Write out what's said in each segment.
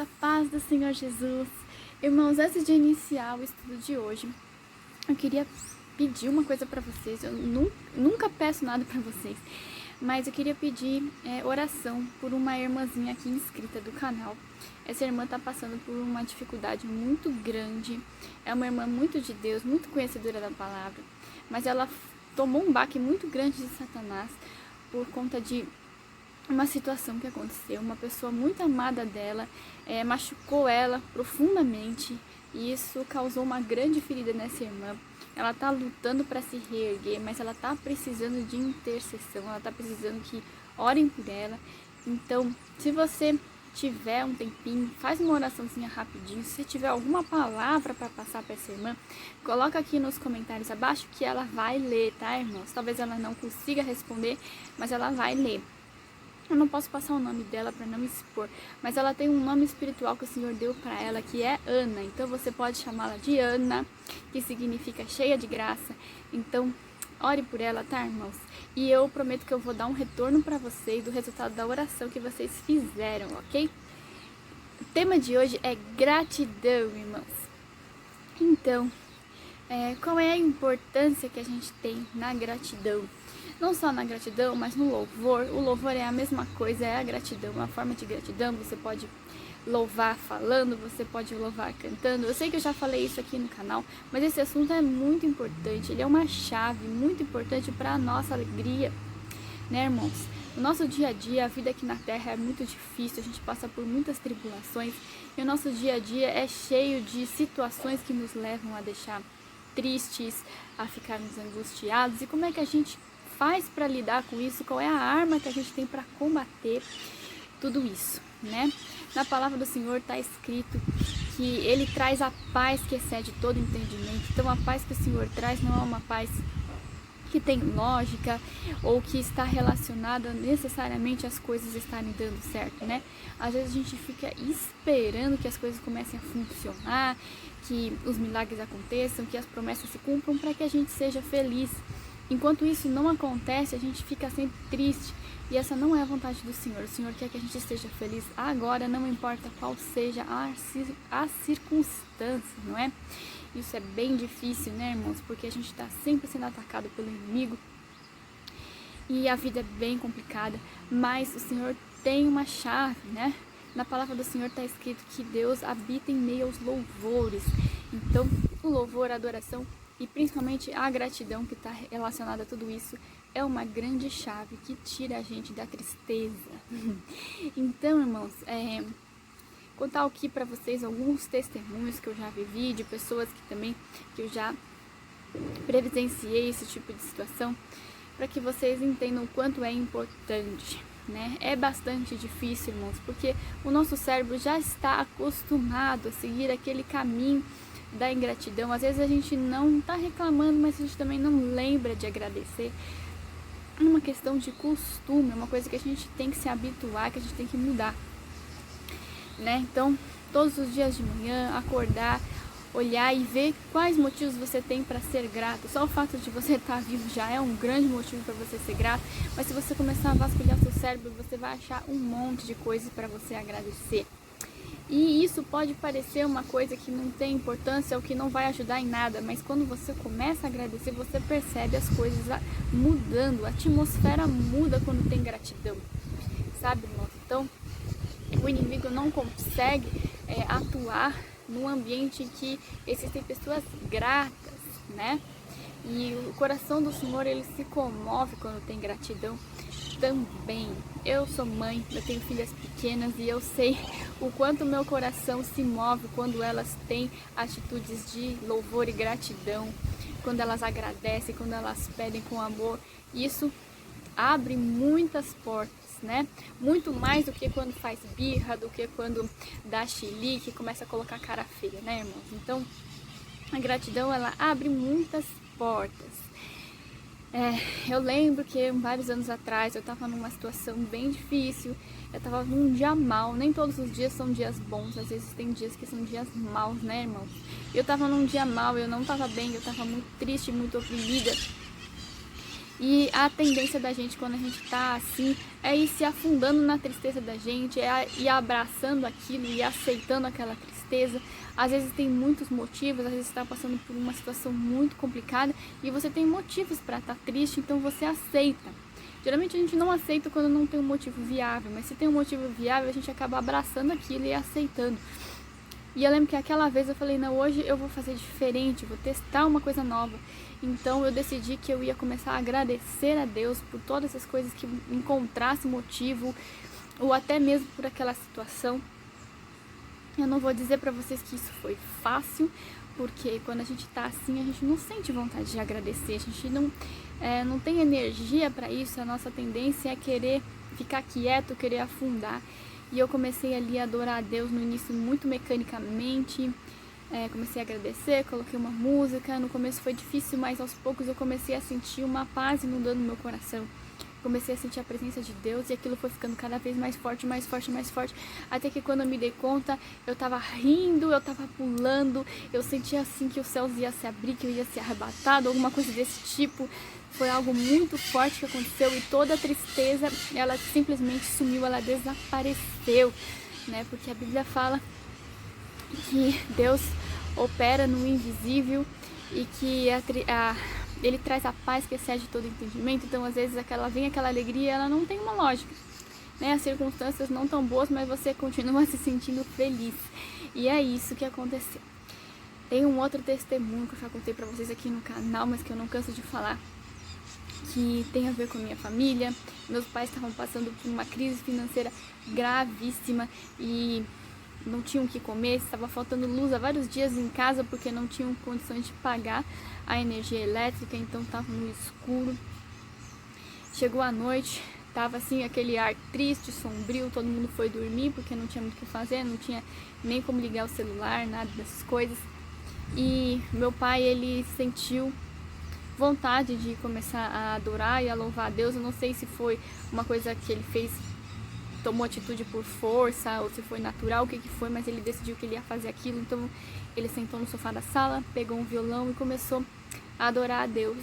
a paz do Senhor Jesus. Irmãos, antes de iniciar o estudo de hoje, eu queria pedir uma coisa para vocês. Eu nunca peço nada para vocês, mas eu queria pedir oração por uma irmãzinha aqui inscrita do canal. Essa irmã está passando por uma dificuldade muito grande. É uma irmã muito de Deus, muito conhecedora da palavra, mas ela tomou um baque muito grande de Satanás por conta de uma situação que aconteceu. Uma pessoa muito amada dela machucou ela profundamente e isso causou uma grande ferida nessa irmã. Ela está lutando para se reerguer, mas ela está precisando de intercessão, ela está precisando que orem por ela. Então, se você tiver um tempinho, faz uma oraçãozinha rapidinho. Se tiver alguma palavra para passar para essa irmã, coloca aqui nos comentários abaixo que ela vai ler, tá, irmãos? Talvez ela não consiga responder, mas ela vai ler. Eu não posso passar o nome dela para não expor, mas ela tem um nome espiritual que o Senhor deu para ela, que é Ana. Então você pode chamá-la de Ana, que significa cheia de graça. Então, ore por ela, tá, irmãos? E eu prometo que eu vou dar um retorno para vocês do resultado da oração que vocês fizeram, ok? O tema de hoje é gratidão, irmãos. Então, qual é a importância que a gente tem na gratidão? Não só na gratidão, mas no louvor. O louvor é a mesma coisa, é a gratidão, uma forma de gratidão. Você pode louvar falando, você pode louvar cantando. Eu sei que eu já falei isso aqui no canal, mas esse assunto é muito importante. Ele é uma chave muito importante para a nossa alegria, né, irmãos? No nosso dia a dia, a vida aqui na Terra é muito difícil, a gente passa por muitas tribulações e o nosso dia a dia é cheio de situações que nos levam a deixar tristes, a ficarmos angustiados. E como é que a gente faz para lidar com isso? Qual é a arma que a gente tem para combater tudo isso, né? Na palavra do Senhor está escrito que Ele traz a paz que excede todo entendimento. Então a paz que o Senhor traz não é uma paz que tem lógica ou que está relacionada necessariamente às coisas estarem dando certo, né? Às vezes a gente fica esperando que as coisas comecem a funcionar, que os milagres aconteçam, que as promessas se cumpram para que a gente seja feliz. Enquanto isso não acontece, a gente fica sempre triste. E essa não é a vontade do Senhor. O Senhor quer que a gente esteja feliz agora, não importa qual seja a circunstância, não é? Isso é bem difícil, né, irmãos? Porque a gente está sempre sendo atacado pelo inimigo. E a vida é bem complicada. Mas o Senhor tem uma chave, né? Na palavra do Senhor está escrito que Deus habita em meio aos louvores. Então, o louvor, a adoração e principalmente a gratidão que está relacionada a tudo isso é uma grande chave que tira a gente da tristeza. Então, irmãos, contar aqui para vocês alguns testemunhos que eu já vivi de pessoas que eu já presenciei esse tipo de situação, para que vocês entendam o quanto é importante, né? É bastante difícil, irmãos, porque o nosso cérebro já está acostumado a seguir aquele caminho da ingratidão. Às vezes a gente não está reclamando, mas a gente também não lembra de agradecer. É uma questão de costume, é uma coisa que a gente tem que se habituar, que a gente tem que mudar, né? Então, todos os dias de manhã, acordar, olhar e ver quais motivos você tem para ser grato. Só o fato de você estar vivo já é um grande motivo para você ser grato, mas se você começar a vasculhar seu cérebro, você vai achar um monte de coisas para você agradecer. E isso pode parecer uma coisa que não tem importância ou que não vai ajudar em nada, mas quando você começa a agradecer, você percebe as coisas mudando, a atmosfera muda quando tem gratidão, sabe, irmãos? Então, o inimigo não consegue atuar num ambiente em que existem pessoas gratas, né? E o coração do Senhor, ele se comove quando tem gratidão também. Eu sou mãe, eu tenho filhas pequenas e eu sei o quanto meu coração se move quando elas têm atitudes de louvor e gratidão, quando elas agradecem, quando elas pedem com amor. Isso abre muitas portas, né? Muito mais do que quando faz birra, do que quando dá chilique, começa a colocar cara feia, né, irmãos? Então, a gratidão, ela abre muitas portas. Eu lembro que vários anos atrás eu estava numa situação bem difícil, eu estava num dia mau, nem todos os dias são dias bons, às vezes tem dias que são dias maus, né, irmãos? Eu estava num dia mau, eu não estava bem, eu estava muito triste, muito oprimida. E a tendência da gente quando a gente tá assim é ir se afundando na tristeza da gente, é ir abraçando aquilo e aceitando aquela tristeza. Às vezes tem muitos motivos, às vezes está passando por uma situação muito complicada e você tem motivos para estar triste, então você aceita. Geralmente a gente não aceita quando não tem um motivo viável, mas se tem um motivo viável a gente acaba abraçando aquilo e aceitando. E eu lembro que aquela vez eu falei, não, hoje eu vou fazer diferente, vou testar uma coisa nova. Então eu decidi que eu ia começar a agradecer a Deus por todas as coisas que encontrasse motivo, ou até mesmo por aquela situação. Eu não vou dizer pra vocês que isso foi fácil, porque quando a gente tá assim, a gente não sente vontade de agradecer, a gente não tem energia pra isso, a nossa tendência é querer ficar quieto, querer afundar. E eu comecei ali a adorar a Deus no início muito mecanicamente, comecei a agradecer, coloquei uma música. No começo foi difícil, mas aos poucos eu comecei a sentir uma paz inundando meu coração. Comecei a sentir a presença de Deus e aquilo foi ficando cada vez mais forte, mais forte, mais forte. Até que quando eu me dei conta, eu tava rindo, eu tava pulando, eu sentia assim que os céus ia se abrir, que eu ia ser arrebatado, alguma coisa desse tipo. Foi algo muito forte que aconteceu e toda a tristeza, ela simplesmente sumiu, ela desapareceu, né? Porque a Bíblia fala que Deus opera no invisível e que Ele traz a paz que excede todo entendimento. Então às vezes vem aquela alegria e ela não tem uma lógica, né? As circunstâncias não tão boas, mas você continua se sentindo feliz. E é isso que aconteceu. Tem um outro testemunho que eu já contei pra vocês aqui no canal, mas que eu não canso de falar, que tem a ver com a minha família. Meus pais estavam passando por uma crise financeira gravíssima e não tinham o que comer, estava faltando luz há vários dias em casa porque não tinham condições de pagar a energia elétrica, então estavam no escuro. Chegou a noite, tava assim aquele ar triste, sombrio, todo mundo foi dormir porque não tinha muito o que fazer, não tinha nem como ligar o celular, nada dessas coisas. E meu pai, ele sentiu vontade de começar a adorar e a louvar a Deus. Eu não sei se foi uma coisa que ele fez, tomou atitude por força ou se foi natural, o que foi, mas ele decidiu que ele ia fazer aquilo. Então ele sentou no sofá da sala, pegou um violão e começou a adorar a Deus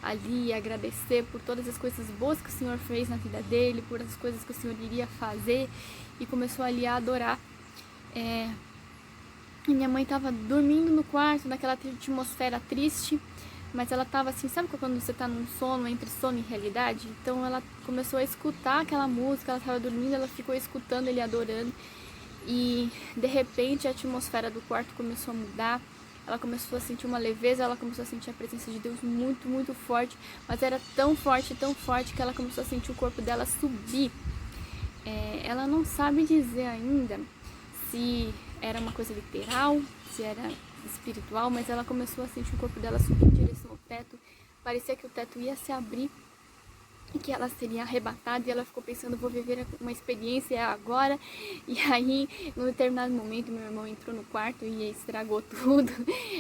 ali, agradecer por todas as coisas boas que o Senhor fez na vida dele, por as coisas que o Senhor iria fazer, e começou ali a adorar. E minha mãe estava dormindo no quarto, naquela atmosfera triste, mas ela estava assim, sabe quando você está num sono, entre sono e realidade? Então ela começou a escutar aquela música, ela estava dormindo, ela ficou escutando ele adorando, e de repente a atmosfera do quarto começou a mudar. Ela começou a sentir uma leveza, ela começou a sentir a presença de Deus muito, muito forte, mas era tão forte que ela começou a sentir o corpo dela subir. Ela não sabe dizer ainda se era uma coisa literal, se era espiritual, mas ela começou a sentir o corpo dela subir em direção ao teto. Parecia que o teto ia se abrir e que ela seria arrebatada, e ela ficou pensando, vou viver uma experiência agora. E aí, num determinado momento, meu irmão entrou no quarto e estragou tudo,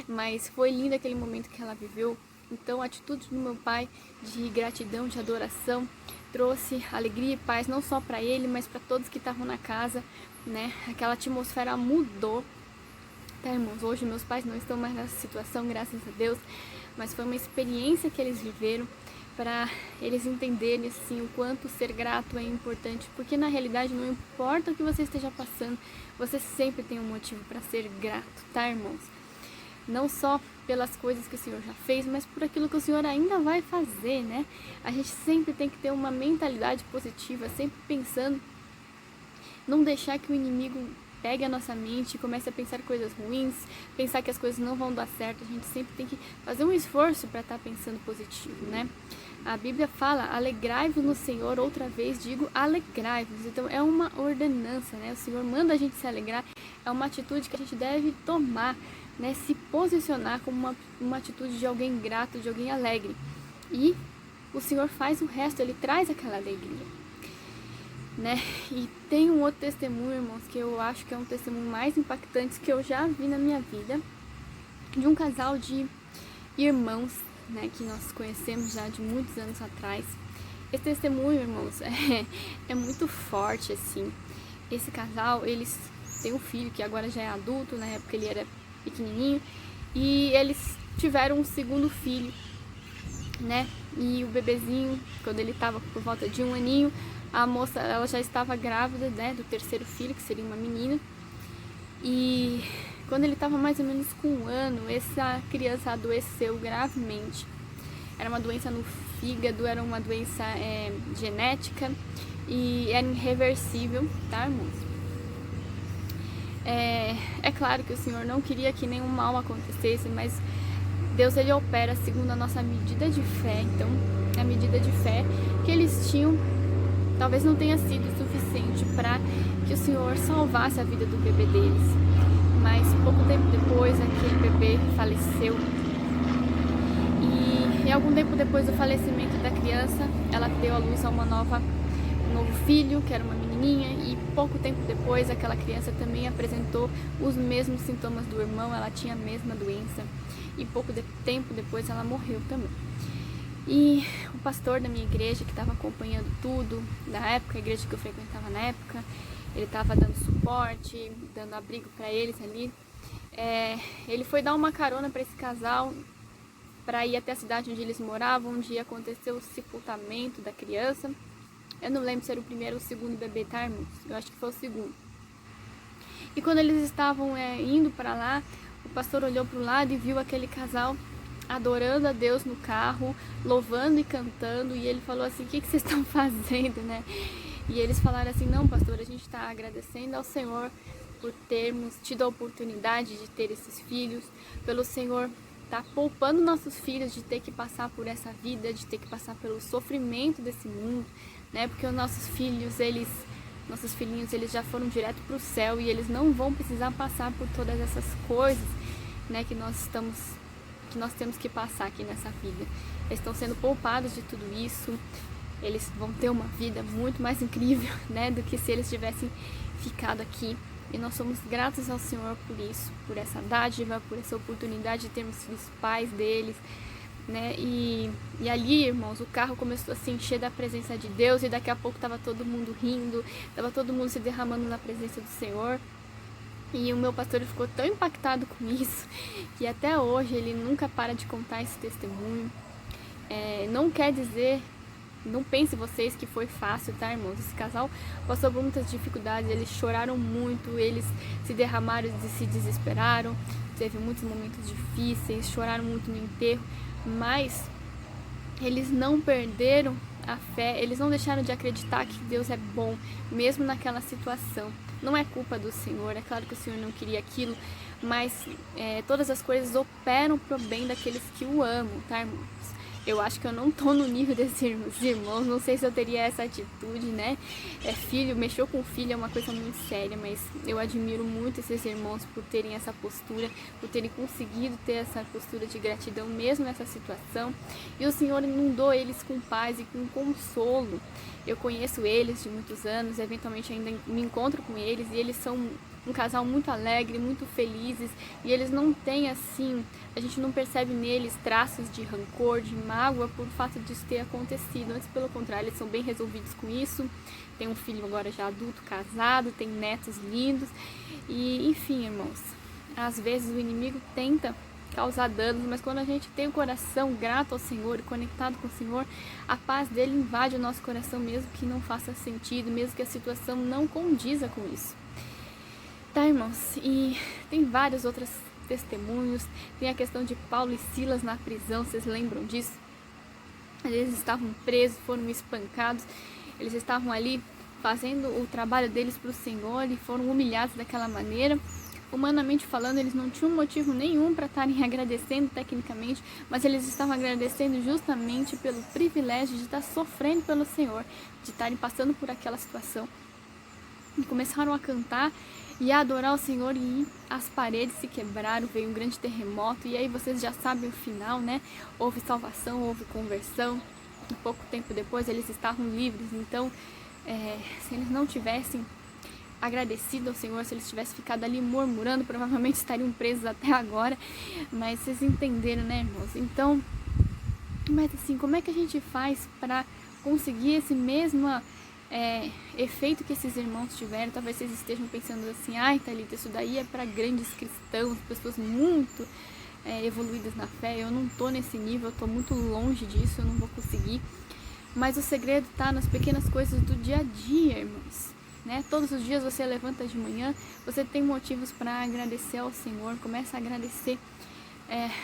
mas foi lindo aquele momento que ela viveu. Então a atitude do meu pai de gratidão, de adoração, trouxe alegria e paz, não só para ele, mas para todos que estavam na casa, né? Aquela atmosfera mudou. Tá, irmãos, hoje meus pais não estão mais nessa situação, graças a Deus, mas foi uma experiência que eles viveram, para eles entenderem assim o quanto ser grato é importante, porque na realidade não importa o que você esteja passando, você sempre tem um motivo para ser grato, tá, irmãos? Não só pelas coisas que o Senhor já fez, mas por aquilo que o Senhor ainda vai fazer, né? A gente sempre tem que ter uma mentalidade positiva, sempre pensando, não deixar que o inimigo pegue a nossa mente e comece a pensar coisas ruins, pensar que as coisas não vão dar certo. A gente sempre tem que fazer um esforço para estar pensando positivo, né? A Bíblia fala, alegrai-vos no Senhor, outra vez digo, alegrai-vos. Então é uma ordenança, né? O Senhor manda a gente se alegrar, é uma atitude que a gente deve tomar, né? Se posicionar como uma atitude de alguém grato, de alguém alegre. E o Senhor faz o resto, Ele traz aquela alegria, né? E tem um outro testemunho, irmãos, que eu acho que é um testemunho mais impactante que eu já vi na minha vida, de um casal de irmãos, né, que nós conhecemos já de muitos anos atrás. Esse testemunho, irmãos, é muito forte, assim. Esse casal, eles têm um filho que agora já é adulto, na época ele era pequenininho, e eles tiveram um segundo filho. né? E o bebezinho, quando ele estava por volta de 1 aninho, a moça, ela já estava grávida, né, do terceiro filho, que seria uma menina. E quando ele estava mais ou menos com 1 ano, essa criança adoeceu gravemente. Era uma doença no fígado, era uma doença genética e era irreversível, tá, irmãos? É claro que o Senhor não queria que nenhum mal acontecesse, mas Deus, ele opera segundo a nossa medida de fé. Então, a medida de fé que eles tinham talvez não tenha sido suficiente para que o Senhor salvasse a vida do bebê deles. Mas pouco tempo depois, aquele bebê faleceu. E algum tempo depois do falecimento da criança, ela deu à luz a um novo filho, que era uma menininha, e pouco tempo depois aquela criança também apresentou os mesmos sintomas do irmão, ela tinha a mesma doença, e pouco tempo depois ela morreu também. E o pastor da minha igreja, que estava acompanhando tudo, na época, a igreja que eu frequentava na época, ele estava dando suporte, dando abrigo para eles ali, ele foi dar uma carona para esse casal, para ir até a cidade onde eles moravam, onde aconteceu o sepultamento da criança. Eu não lembro se era o primeiro ou o segundo bebê, tá, irmãos? Eu acho que foi o segundo. E quando eles estavam indo para lá, o pastor olhou para o lado e viu aquele casal adorando a Deus no carro, louvando e cantando, e ele falou assim: o que vocês estão fazendo, né? E eles falaram assim: não, pastor, a gente está agradecendo ao Senhor por termos tido a oportunidade de ter esses filhos, pelo Senhor tá poupando nossos filhos de ter que passar por essa vida, de ter que passar pelo sofrimento desse mundo, né? Porque os nossos filhinhos, eles já foram direto para o céu e eles não vão precisar passar por todas essas coisas, né, que nós temos que passar aqui nessa vida. Eles estão sendo poupados de tudo isso. Eles vão ter uma vida muito mais incrível, né, do que se eles tivessem ficado aqui. E nós somos gratos ao Senhor por isso, por essa dádiva, por essa oportunidade de termos sido os pais deles, né? E ali, irmãos, o carro começou a se encher da presença de Deus e daqui a pouco estava todo mundo rindo, estava todo mundo se derramando na presença do Senhor. E o meu pastor ficou tão impactado com isso que até hoje ele nunca para de contar esse testemunho. Não quer dizer... Não pense vocês que foi fácil, tá, irmãos? Esse casal passou por muitas dificuldades, eles choraram muito, eles se derramaram e se desesperaram, teve muitos momentos difíceis, choraram muito no enterro, mas eles não perderam a fé, eles não deixaram de acreditar que Deus é bom, mesmo naquela situação. Não é culpa do Senhor, é claro que o Senhor não queria aquilo, mas todas as coisas operam pro bem daqueles que o amam, tá, irmãos? Eu acho que eu não tô no nível desses irmãos, não sei se eu teria essa atitude, né? Mexeu com filho é uma coisa muito séria, mas eu admiro muito esses irmãos por terem essa postura, por terem conseguido ter essa postura de gratidão mesmo nessa situação. E o Senhor inundou eles com paz e com consolo. Eu conheço eles de muitos anos, eventualmente ainda me encontro com eles e eles são um casal muito alegre, muito felizes, e eles não têm assim, a gente não percebe neles traços de rancor, de mágoa por fato disso ter acontecido. Antes, pelo contrário, eles são bem resolvidos com isso. Tem um filho agora já adulto, casado, tem netos lindos e, enfim, irmãos, às vezes o inimigo tenta causar danos, mas quando a gente tem o coração grato ao Senhor e conectado com o Senhor, a paz dele invade o nosso coração, mesmo que não faça sentido, mesmo que a situação não condiza com isso. Tá, irmãos? E tem vários outros testemunhos. Tem a questão de Paulo e Silas na prisão, vocês lembram disso? Eles estavam presos, foram espancados, eles estavam ali fazendo o trabalho deles para o Senhor e foram humilhados daquela maneira. Humanamente falando, eles não tinham motivo nenhum para estarem agradecendo tecnicamente, mas eles estavam agradecendo justamente pelo privilégio de estar sofrendo pelo Senhor, de estarem passando por aquela situação. E começaram a cantar e a adorar o Senhor, e as paredes se quebraram, veio um grande terremoto, e aí vocês já sabem o final, né? Houve salvação, houve conversão, e pouco tempo depois eles estavam livres. Então, se eles não tivessem agradecido ao Senhor, se eles tivessem ficado ali murmurando, provavelmente estariam presos até agora, mas vocês entenderam, né, irmãos? Então, mas assim, como é que a gente faz para conseguir esse mesmo efeito que esses irmãos tiveram? Talvez vocês estejam pensando assim: ai, Thalita, isso daí é para grandes cristãos, pessoas muito evoluídas na fé. Eu não tô nesse nível, eu tô muito longe disso, eu não vou conseguir. Mas o segredo tá nas pequenas coisas do dia a dia, irmãos. Né? Todos os dias você levanta de manhã, você tem motivos para agradecer ao Senhor, começa a agradecer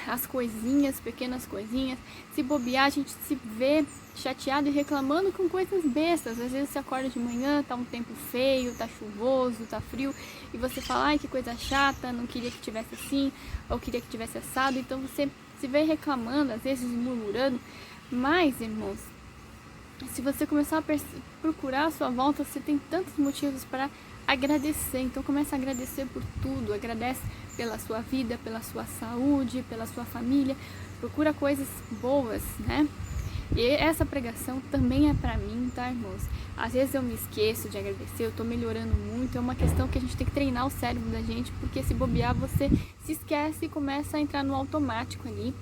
as coisinhas, pequenas coisinhas. Se bobear, a gente se vê chateado e reclamando com coisas bestas. Às vezes você acorda de manhã, tá um tempo feio, tá chuvoso, tá frio, e você fala, ai, que coisa chata, não queria que tivesse assim, ou queria que tivesse assado. Então você se vê reclamando, às vezes murmurando. Mas, irmãos, se você começar a procurar a sua volta, você tem tantos motivos para agradecer. Então comece a agradecer por tudo. Agradece pela sua vida, pela sua saúde, pela sua família. Procura coisas boas, né? E essa pregação também é para mim, tá, irmãos? Às vezes eu me esqueço de agradecer, eu tô melhorando muito. É uma questão que a gente tem que treinar o cérebro da gente, porque se bobear, você se esquece e começa a entrar no automático ali.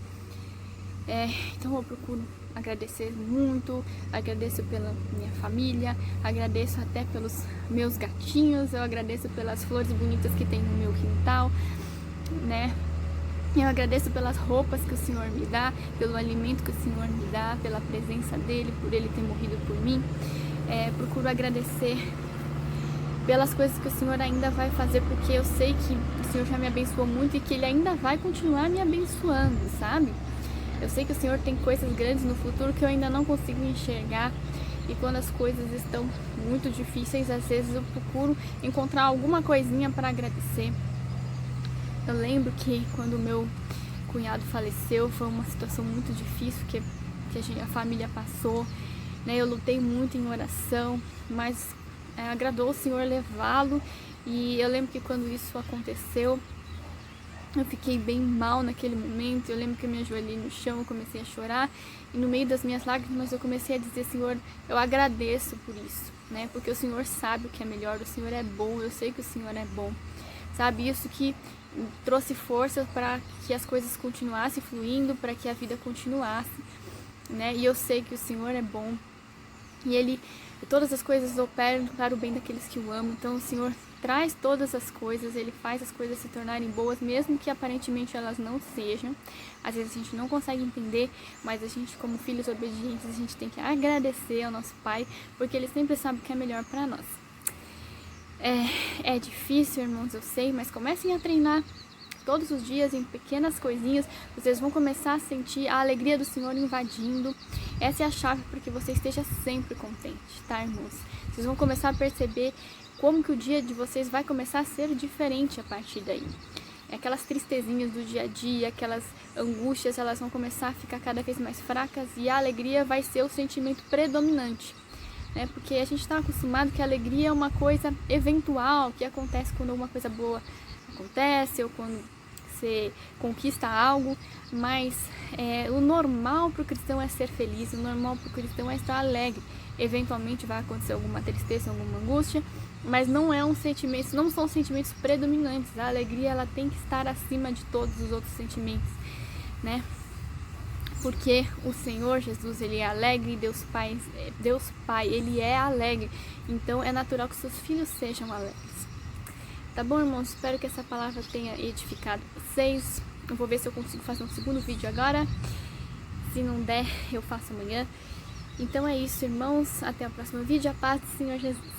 Então eu procuro agradecer muito, agradeço pela minha família, agradeço até pelos meus gatinhos, eu agradeço pelas flores bonitas que tem no meu quintal, né? Eu agradeço pelas roupas que o Senhor me dá, pelo alimento que o Senhor me dá, pela presença dele, por ele ter morrido por mim. Procuro agradecer pelas coisas que o Senhor ainda vai fazer, porque eu sei que o Senhor já me abençoou muito e que ele ainda vai continuar me abençoando, sabe? Eu sei que o Senhor tem coisas grandes no futuro que eu ainda não consigo enxergar. E quando as coisas estão muito difíceis, às vezes eu procuro encontrar alguma coisinha para agradecer. Eu lembro que quando o meu cunhado faleceu, foi uma situação muito difícil que a família passou, né? Eu lutei muito em oração, mas agradou o Senhor levá-lo. E eu lembro que quando isso aconteceu, eu fiquei bem mal naquele momento. Eu lembro que eu me ajoelhei no chão, eu comecei a chorar. E no meio das minhas lágrimas eu comecei a dizer, Senhor, eu agradeço por isso, né? Porque o Senhor sabe o que é melhor, o Senhor é bom, eu sei que o Senhor é bom. Sabe, isso que trouxe força para que as coisas continuassem fluindo, para que a vida continuasse, né? E eu sei que o Senhor é bom. E todas as coisas operam para o bem daqueles que o amam. Então o Senhor traz todas as coisas, ele faz as coisas se tornarem boas, mesmo que aparentemente elas não sejam. Às vezes a gente não consegue entender, mas a gente, como filhos obedientes, a gente tem que agradecer ao nosso Pai, porque ele sempre sabe o que é melhor para nós. É difícil, irmãos, eu sei, mas comecem a treinar todos os dias em pequenas coisinhas. Vocês vão começar a sentir a alegria do Senhor invadindo. Essa é a chave para que você esteja sempre contente, tá, irmãos? Vocês vão começar a perceber como que o dia de vocês vai começar a ser diferente a partir daí. Aquelas tristezinhas do dia a dia, aquelas angústias, elas vão começar a ficar cada vez mais fracas e a alegria vai ser o sentimento predominante. Porque a gente está acostumado que a alegria é uma coisa eventual, que acontece quando uma coisa boa acontece ou quando você conquista algo, mas o normal para o cristão é ser feliz, o normal para o cristão é estar alegre. Eventualmente vai acontecer alguma tristeza, alguma angústia, mas não são sentimentos predominantes. A alegria ela tem que estar acima de todos os outros sentimentos, né? Porque o Senhor Jesus, ele é alegre, Deus Pai, ele é alegre. Então é natural que seus filhos sejam alegres. Tá bom, irmãos? Espero que essa palavra tenha edificado vocês. Eu vou ver se eu consigo fazer um segundo vídeo agora. Se não der, eu faço amanhã. Então é isso, irmãos. Até o próximo vídeo. A paz do Senhor Jesus.